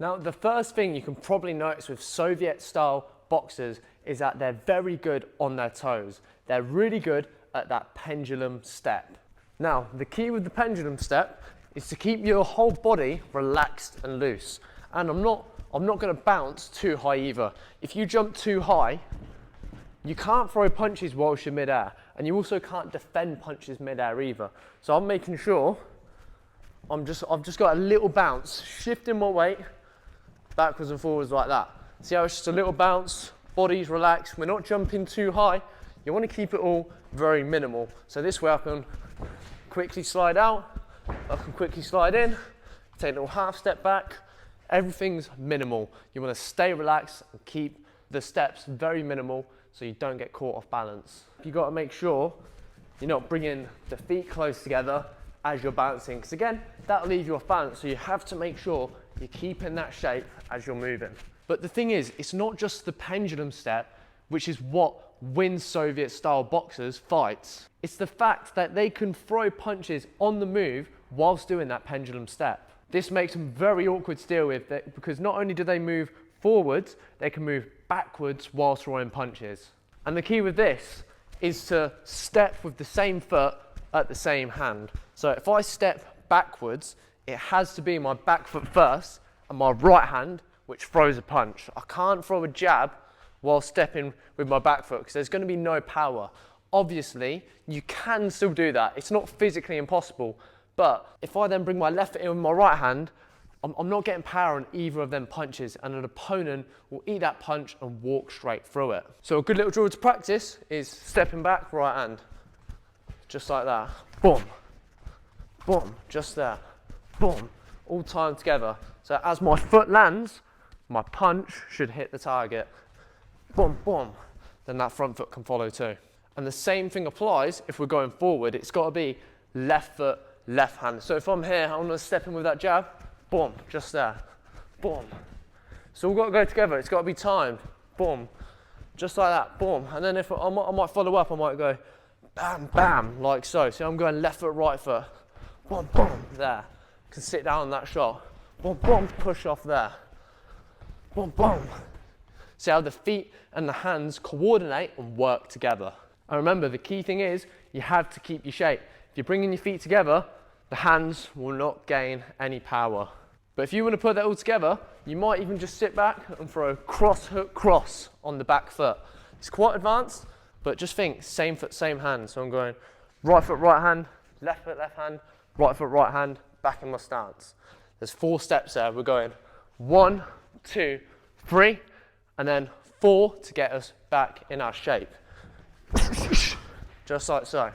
Now, the first thing you can probably notice with Soviet-style boxers is that they're very good on their toes. They're really good at that pendulum step. Now, the key with the pendulum step is to keep your whole body relaxed and loose. And I'm not going to bounce too high either. If you jump too high, you can't throw punches whilst you're mid-air, and you also can't defend punches mid-air either. So I'm making sure I've just got a little bounce, shifting my weight backwards and forwards like that. See how it's just a little bounce, body's relaxed, we're not jumping too high. You want to keep it all very minimal. So this way I can quickly slide out, I can quickly slide in, take a little half step back. Everything's minimal. You want to stay relaxed and keep the steps very minimal so you don't get caught off balance. You've got to make sure you're not bringing the feet close together as you're bouncing, because again, that'll leave you off balance. So you have to make sure you're keeping that shape as you're moving. But the thing is, it's not just the pendulum step, which is what wins Soviet-style boxers fights. It's the fact that they can throw punches on the move whilst doing that pendulum step. This makes them very awkward to deal with because not only do they move forwards, they can move backwards while throwing punches. And the key with this is to step with the same foot at the same hand. So if I step backwards, it has to be my back foot first and my right hand which throws a punch. I can't throw a jab while stepping with my back foot because there's going to be no power. Obviously, you can still do that. It's not physically impossible. But if I then bring my left foot in with my right hand, I'm not getting power on either of them punches, and an opponent will eat that punch and walk straight through it. So a good little drill to practice is stepping back, right hand. Just like that. Boom. Boom. Just there. Boom. All timed together. So as my foot lands, my punch should hit the target. Boom, boom. Then that front foot can follow too. And the same thing applies if we're going forward. It's got to be left foot, left hand. So if I'm here, I'm going to step in with that jab. Boom, just there. Boom. So we've got to go together. It's got to be timed. Boom. Just like that. Boom. And then if I might follow up, I might go bam, bam, like so. See, I'm going left foot, right foot. Boom, boom, there. Can sit down on that shot. Boom, boom, push off there. Boom, boom. See how the feet and the hands coordinate and work together. And remember, the key thing is you have to keep your shape. If you're bringing your feet together, the hands will not gain any power. But if you want to put that all together, you might even just sit back and throw cross hook cross on the back foot. It's quite advanced, but just think same foot, same hand. So I'm going right foot, right hand, left foot, left hand, right foot, right hand, back in my stance. There's 4 steps there. We're going 1, 2, 3, and then 4 to get us back in our shape. Just like so.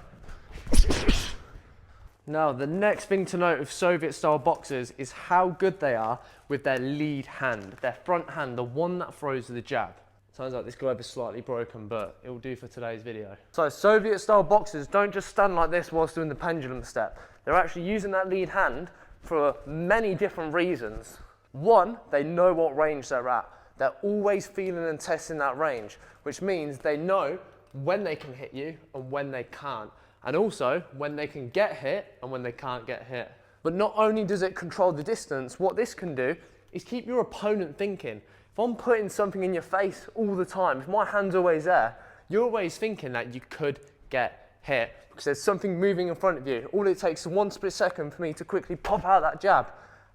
Now, the next thing to note with Soviet-style boxers is how good they are with their lead hand, their front hand, the one that throws the jab. Sounds like this globe is slightly broken, but it will do for today's video. So Soviet-style boxers don't just stand like this whilst doing the pendulum step. They're actually using that lead hand for many different reasons. One, they know what range they're at. They're always feeling and testing that range, which means they know when they can hit you and when they can't. And also when they can get hit and when they can't get hit. But not only does it control the distance, what this can do is keep your opponent thinking. If I'm putting something in your face all the time, if my hand's always there, you're always thinking that you could get hit because there's something moving in front of you. All it takes is 1 split second for me to quickly pop out that jab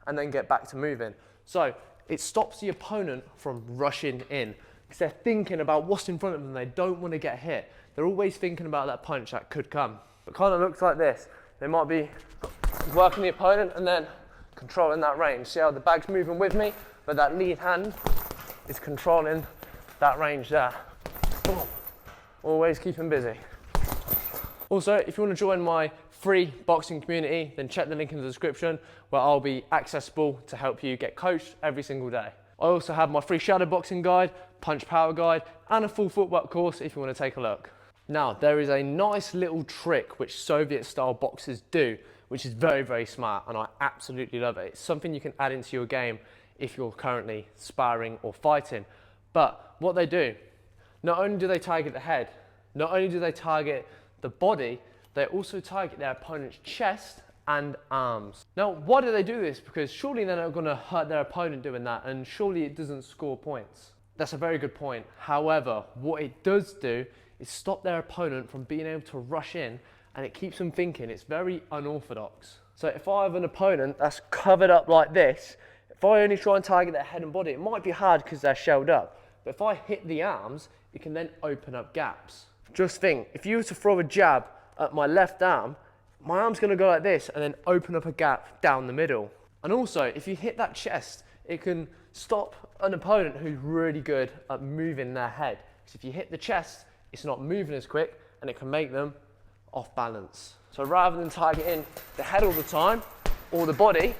and then get back to moving. So it stops the opponent from rushing in because they're thinking about what's in front of them. They don't want to get hit. They're always thinking about that punch that could come. It kind of looks like this. They might be working the opponent and then controlling that range. See how the bag's moving with me, but that lead hand is controlling that range there. Boom. Always keep them busy. Also, if you want to join my free boxing community, then check the link in the description where I'll be accessible to help you get coached every single day. I also have my free shadow boxing guide, punch power guide, and a full footwork course if you want to take a look. Now, there is a nice little trick which Soviet-style boxers do, which is very, very smart, and I absolutely love it. It's something you can add into your game if you're currently sparring or fighting. But what they do, not only do they target the head, not only do they target the body, they also target their opponent's chest and arms. Now, why do they do this? Because surely they're not going to hurt their opponent doing that, and surely it doesn't score points. That's a very good point. However, what it does do is stop their opponent from being able to rush in, and it keeps them thinking. It's very unorthodox. So if I have an opponent that's covered up like this, if I only try and target their head and body, it might be hard because they're shelled up. But if I hit the arms, it can then open up gaps. Just think, if you were to throw a jab at my left arm, my arm's going to go like this and then open up a gap down the middle. And also, if you hit that chest, it can stop an opponent who's really good at moving their head. Because if you hit the chest, it's not moving as quick and it can make them off balance. So rather than targeting the head all the time or the body,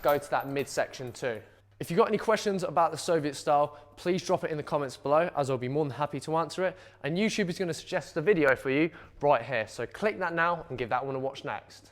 go to that midsection too. If you've got any questions about the Soviet style, please drop it in the comments below, as I'll be more than happy to answer it. And YouTube is going to suggest a video for you right here. So click that now and give that one a watch next.